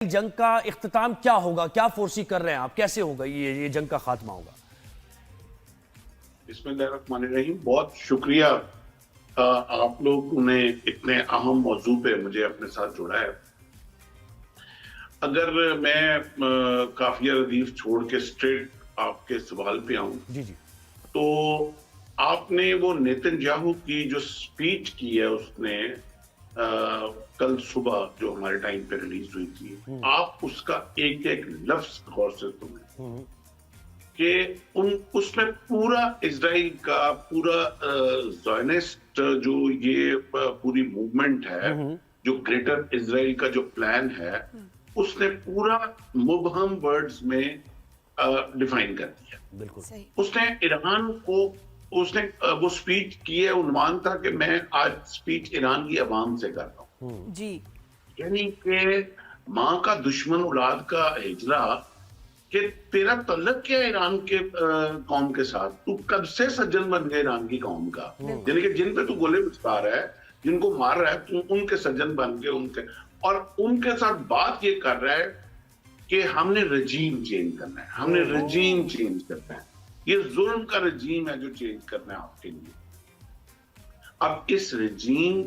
जंग का इख्तिताम क्या होगा, क्या फोर्सी कर रहे हैं आप, कैसे होगा ये जंग का खात्मा होगा? बिस्मिल्लाहिर्रहमानिर्रहीम। बहुत शुक्रिया आप लोगों ने इतने अहम मौजू पे मुझे अपने साथ जोड़ा है। अगर मैं काफिया रदीफ छोड़ के स्ट्रेट आपके सवाल पे आऊं जी जी। तो आपने वो नेतन्याहू की जो स्पीच की है उसने कल सुबह जो हमारे टाइम पे रिलीज हुई थी, आप उसका एक एक लफ्ज गौर से सुने कि उसमें पूरा इजराइल का पूरा ज़ायनिस्ट जो ये पूरी मूवमेंट है, जो ग्रेटर इजराइल का जो प्लान है, उसने पूरा मुबहम वर्ड्स में डिफाइन कर दिया। बिल्कुल। उसने ईरान को उसने वो स्पीच की है, उन्वान था कि मैं आज स्पीच ईरान की आवाम से कर रहा हूँ जी। यानी कि माँ का दुश्मन औलाद का हिजरा कि तेरा तल्लक क्या है ईरान के कौम के साथ, तू कब से सज्जन बन गया ईरान की कौम का, यानी कि जिन पे तू गोले बरसा रहा है, जिनको मार रहा है, तू उनके सज्जन बन के उनके और उनके साथ बात ये कर रहा है कि हमने रजीम चेंज करना है, हमने रजीम चेंज करना है, ये जुल्म का रजीम है जो चेंज करना है आपके लिए। अब इस रजीम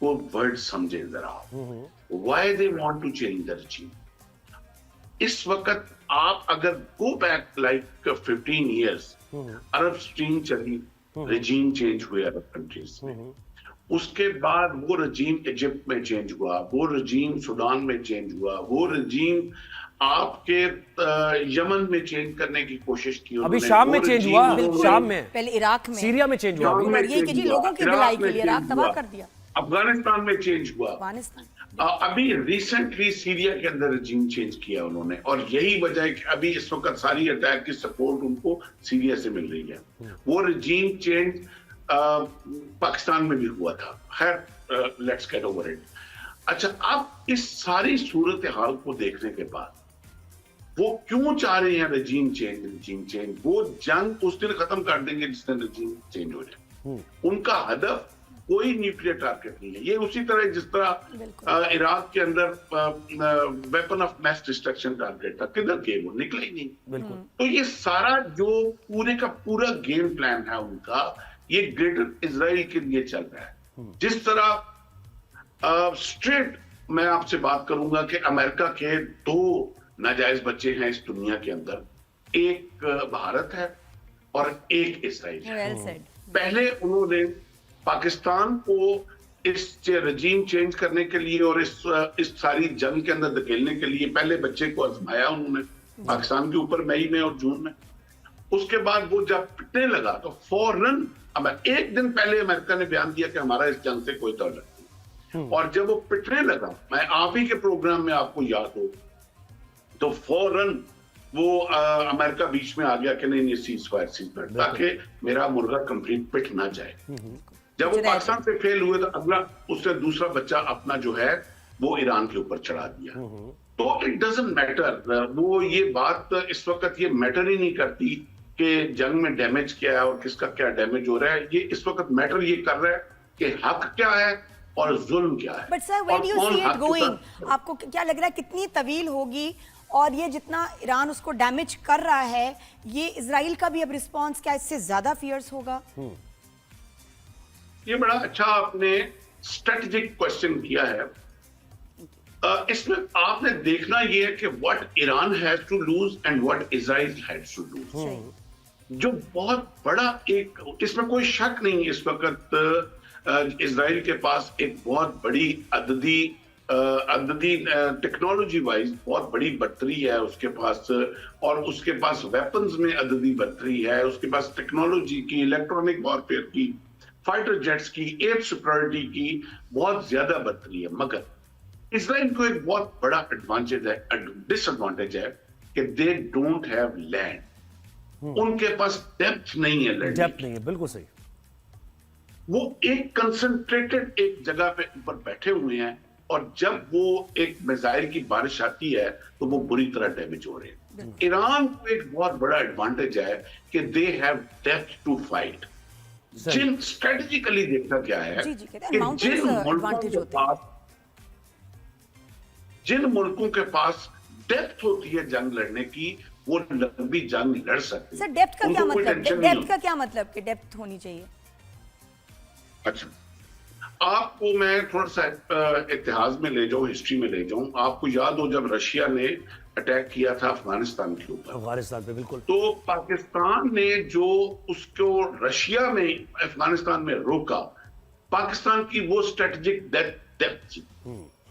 को वर्ड समझे जरा, why they want to change the regime. इस वक्त आप अगर go back like 15 years, Arab spring चली, रजीम चेंज हुए अरब कंट्रीज में, उसके बाद वो रजीम इजिप्ट में चेंज हुआ, वो रजीम सूडान में चेंज हुआ, वो रजीम आपके यमन में चेंज करने की कोशिश की, अभी शाम में चेंज हुआ, शाम में, पहले इराक में, सीरिया में चेंज हुआ, लोगों की भलाई के लिए इराक तबाह कर दिया, अफगानिस्तान में चेंज हुआ, अफगानिस्तान अभी रिसेंटली सीरिया के अंदर रजीम चेंज किया उन्होंने, और यही वजह है कि अभी इस वक्त सारी अटैक की सपोर्ट उनको सीरिया से मिल रही है। वो रजीम चेंज पाकिस्तान में भी हुआ था। खैर, लेट्स गेट ओवर इट। अच्छा, अब इस सारी सूरत हाल को देखने के बाद वो क्यों चाह रहे हैं रजीम चेंज? वो जंग उस दिन खत्म कर देंगे जिस दिन रजीम चेंज हो जाए। उनका हदफ कोई न्यूक्लियर टारगेट नहीं है। ये उसी तरह जिस तरह इराक के अंदर weapon of mass destruction target था, किधर गए वो? निकले ही नहीं। तो ये सारा जो पूरे का पूरा गेम प्लान है उनका, ये ग्रेटर इजराइल के लिए चल रहा है। जिस तरह स्ट्रेट मैं आपसे बात करूंगा कि अमेरिका के दो नाजायज बच्चे हैं इस दुनिया के अंदर, एक भारत है और एक इजराइल है। पहले उन्होंने पाकिस्तान को इस रजीम चेंज करने के लिए और इस सारी जंग के अंदर धकेलने के लिए पहले बच्चे को आजमाया उन्होंने पाकिस्तान के ऊपर मई में और जून में। उसके बाद वो जब पिटने लगा तो फौरन, अब एक दिन पहले अमेरिका ने बयान दिया कि हमारा इस जंग से कोई ताल्लुक नहीं, और जब वो पिटने लगा, मैं आप ही के प्रोग्राम में आपको याद हो, तो फौरन वो अमेरिका बीच में आ गया कि नहीं सीज फायर, ताकि मेरा मुर्गा कंप्लीट पिट ना जाए। जब वो पाकिस्तान से फेल हुए तो अगला उससे दूसरा बच्चा अपना जो है वो ईरान के ऊपर चढ़ा दिया। तो इट डजंट मैटर, वो ये बात इस वक्त ये मैटर ही नहीं करती कि जंग में डैमेज क्या है और किसका क्या डैमेज हो रहा है। ये इस वक्त मैटर ये कर रहा है कि हक क्या है और जुल्म क्या है। But sir, where do you see it going? आपको क्या लग रहा है कितनी तवील होगी, और ये जितना ईरान उसको डैमेज कर रहा है, ये इजराइल का भी अब रिस्पांस क्या इससे ज्यादा फियर्स होगा? ये बड़ा अच्छा आपने स्ट्रेटेजिक क्वेश्चन किया है। इसमें आपने देखना ये है कि what Iran has to lose and what Israel has to lose. जो बहुत बड़ा एक, इसमें कोई शक नहीं, इस वक्त इजराइल के पास एक बहुत बड़ी अददी टेक्नोलॉजी वाइज बहुत बड़ी बढ़तरी है उसके पास, और उसके पास वेपन्स में अददी बढ़तरी है, उसके पास टेक्नोलॉजी की, इलेक्ट्रॉनिक वॉरफेयर की, फाइटर जेट्स की, एयर सिक्योरिटी की बहुत ज्यादा बढ़तरी है। मगर इजराइल को एक बहुत बड़ा डिसएडवांटेज है कि दे डोंट हैव लैंड। उनके पास डेप्थ नहीं है, डेप्थ नहीं है, बिल्कुल सही। वो एक कंसंट्रेटेड एक जगह पे ऊपर बैठे हुए हैं, और जब वो एक मिसाइल की बारिश आती है तो वो बुरी तरह डैमेज हो रहे हैं। ईरान को एक बहुत बड़ा एडवांटेज है कि they have depth to fight. जिन स्ट्रेटेजिकली देखना क्या है कि जिन मुल्कों के पास जिन मुल्कों के पास डेप्थ होती है जंग लड़ने की, वो लंबी जंग लड़ सकते हैं। सर डेप्थ का क्या उनको कोई मतलब, टेंशन नहीं डेप्थ का क्या मतलब कि डेप्थ होनी चाहिए? अच्छा, आपको मैं थोड़ा सा इतिहास में ले जाऊं, हिस्ट्री में ले जाऊं। आपको याद हो जब रशिया ने अटैक किया था अफगानिस्तान के ऊपर, अफगानिस्तान पे, बिल्कुल। तो पाकिस्तान ने जो उसको रशिया में अफगानिस्तान में रोका, पाकिस्तान की वो स्ट्रेटेजिक डेप्थ थी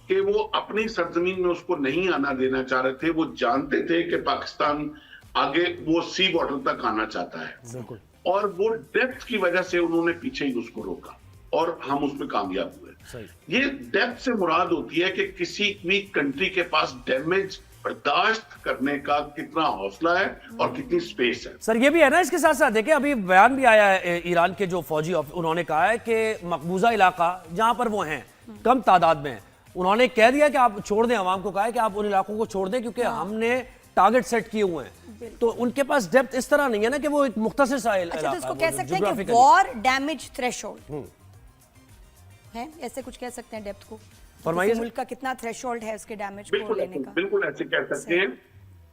कि वो अपनी सरजमीन में उसको नहीं आना देना चाह रहे थे। वो जानते थे कि पाकिस्तान आगे वो सी बॉर्डर तक आना चाहता है, बिल्कुल। और वो डेप्थ की वजह से उन्होंने पीछे ही उसको रोका और हम उसमें कामयाब हुए। सही। ये डेप्थ से मुराद होती है कि किसी भी कंट्री के पास डैमेज बर्दाश्त करने का कितना हौसला है और कितनी स्पेस है। सर ये भी है ना, इसके साथ साथ देखिए अभी बयान भी आया है ईरान के जो फौजी उन्होंने कहा है कि मकबूजा इलाका जहां पर वो हैं कम तादाद में, उन्होंने कह दिया कि आप छोड़ दें, अवाम को कहा है कि आप उन इलाकों को छोड़ दें क्योंकि हमने टारगेट सेट किए हुए हैं। तो उनके पास डेप्थ इस तरह नहीं है ना कि वो एक मुख्तसर सा अच्छा, इलाका तो इसको है, कह वो सकते हैं कि geographically। वॉर डैमेज थ्रेशोल्ड है, ऐसे कुछ कह सकते हैं डेप्थ को? फरमाइए किसी सर। मुल्क का कितना थ्रेशोल्ड है उसके डैमेज को बिल्कुल लेने का? बिल्कुल ऐसे कह सकते हैं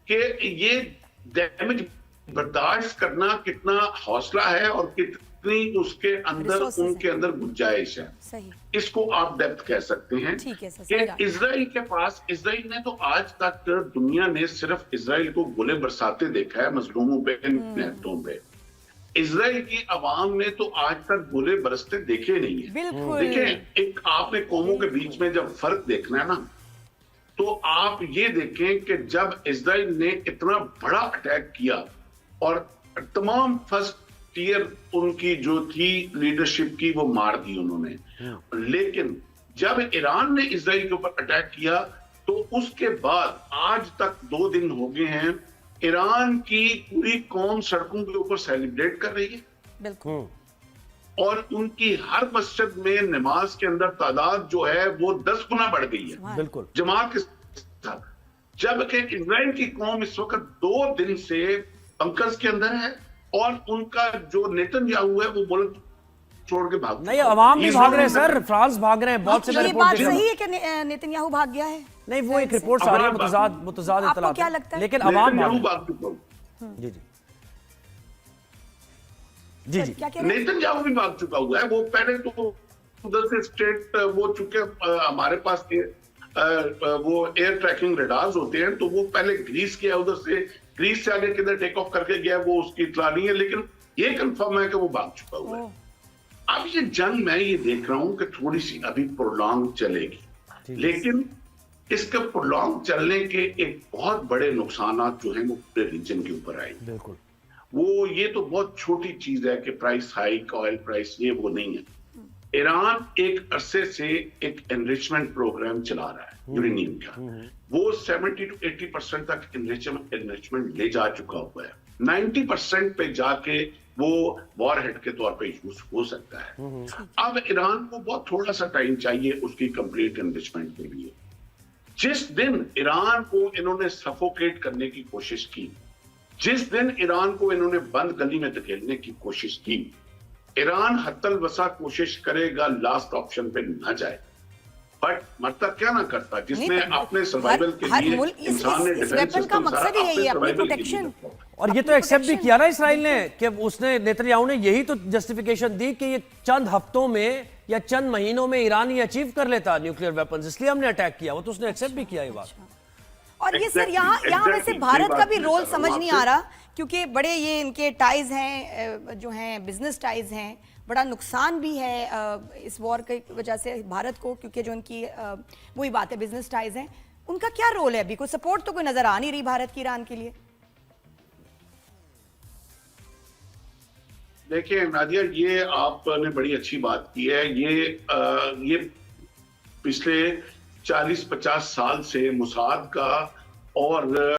कि ये डैमेज बर्दाश्त करना कितना हौसला है और कितनी उसके अंदर Resources हैं। उनके अंदर गुंजाइश है, सही। इसको आप डेप्थ कह सकते हैं। ठीक है सर, सही बात। कि इजराइल के पास, इजराइल ने तो आज तक दुनिया ने सिर्फ इजराइल को गोले बरसाते देखा है मजलूमों पे, निहत्तों पे। इजराइल की आवाम ने तो आज तक गोले बरसते देखे नहीं है। बिल्कुल। देखें, एक आपने कौमों के बीच में जब फर्क देखना है ना, तो आप ये देखें कि जब इजराइल ने इतना बड़ा अटैक किया और तमाम फर्स्ट टीयर उनकी जो थी लीडरशिप की वो मार दी उन्होंने, लेकिन जब ईरान ने इजराइल के ऊपर अटैक किया तो उसके बाद आज तक 2 दिन हो गए हैं, ईरान की पूरी कौम सड़कों के ऊपर सेलिब्रेट कर रही है बिल्कुल। और उनकी हर मस्जिद में नमाज के अंदर तादाद जो है वो 10 गुना बढ़ गई है बिल्कुल। जमात के साथ। जबकि इजराइल की कौम इस वक्त 2 दिन से बंकर्स के अंदर है और उनका जो नेतन्याहू है वो मुल्क छोड़ के भाग नहीं, अवाम भी भाग रहे हैं सर, फ्रांस भाग रहे हैं, बहुत से ये रिपोर्ट बात देख रहा हूं। सही है कि नेतन्याहू भाग गया है? नहीं, वो एक रिपोर्ट आ रही है, मुतजाद आपको इत्तलात क्या है, लगता है? लेकिन अवाम नेतन्याहू भाग भाग चुका हूं। जी जी जी जी। क्या कह रहे हैं? नेतन्याहू भी भाग चुका हुआ है। वो पहले तो उधर से स्टेट वो चुके, हमारे पास वो एयर ट्रैकिंग रडार्स होते हैं, तो वो पहले ग्रीस किया, उधर से ग्रीस से आगे किधर टेक ऑफ करके गया वो उसकी इतला नहीं है, लेकिन ये कंफर्म है कि वो भाग चुका हुआ है। अब ये जंग मैं ये देख रहा हूं कि थोड़ी सी अभी प्रोलॉन्ग चलेगी, लेकिन इसके प्रोलॉन्ग चलने के एक बहुत बड़े नुकसान जो हैं वो पूरे रीजन के ऊपर आएंगे। बिल्कुल। वो ये तो बहुत छोटी चीज है कि प्राइस हाइक, ऑयल प्राइस, ये वो नहीं है। ईरान एक अरसे से एक एनरिचमेंट प्रोग्राम चला रहा है यूरेनियम का, वो 70 to 80% तक एनरिचमेंट ले जा चुका हुआ है। 90% पे जाके वो वॉरहेड के तौर पे यूज हो सकता है। अब ईरान को बहुत थोड़ा सा टाइम चाहिए उसकी कंप्लीट एनरिचमेंट के लिए। जिस दिन ईरान को इन्होंने सफोकेट करने की कोशिश की, जिस दिन ईरान को इन्होंने बंद गली में धकेलने की कोशिश की, ईरान हत्तल वसा कोशिश करेगा लास्ट ऑप्शन पे न जाए, बट मरता क्या ना करता, जिसमें अपने सर्वाइवल के लिए इंसान ने इस वेपन का मकसद ही यही है, अपनी प्रोटेक्शन। और ये तो एक्सेप्ट भी किया ना इसराइल ने कि उसने, नेतन्याहू ने यही तो जस्टिफिकेशन दी कि ये चंद हफ्तों में या चंद महीनों में ईरान ये अचीव कर लेता न्यूक्लियर वेपन्स, इसलिए हमने अटैक किया। वो तो उसने एक्सेप्ट भी किया ये बात। और ये सर यहाँ वैसे भारत का भी रोल समझ नहीं आ रहा, क्योंकि बड़े ये इनके टाइज हैं जो हैं बिजनेस टाइज हैं, बड़ा नुकसान भी है इस वॉर की वजह से भारत को, क्योंकि जो उनकी वही बात है बिजनेस टाइज हैं। उनका क्या रोल है? अभी कोई सपोर्ट तो कोई नजर आ नहीं रही भारत की ईरान के लिए। देखिए नादिया, ये आपने बड़ी अच्छी बात की है। ये पिछले 40-50 साल से मुसाद का और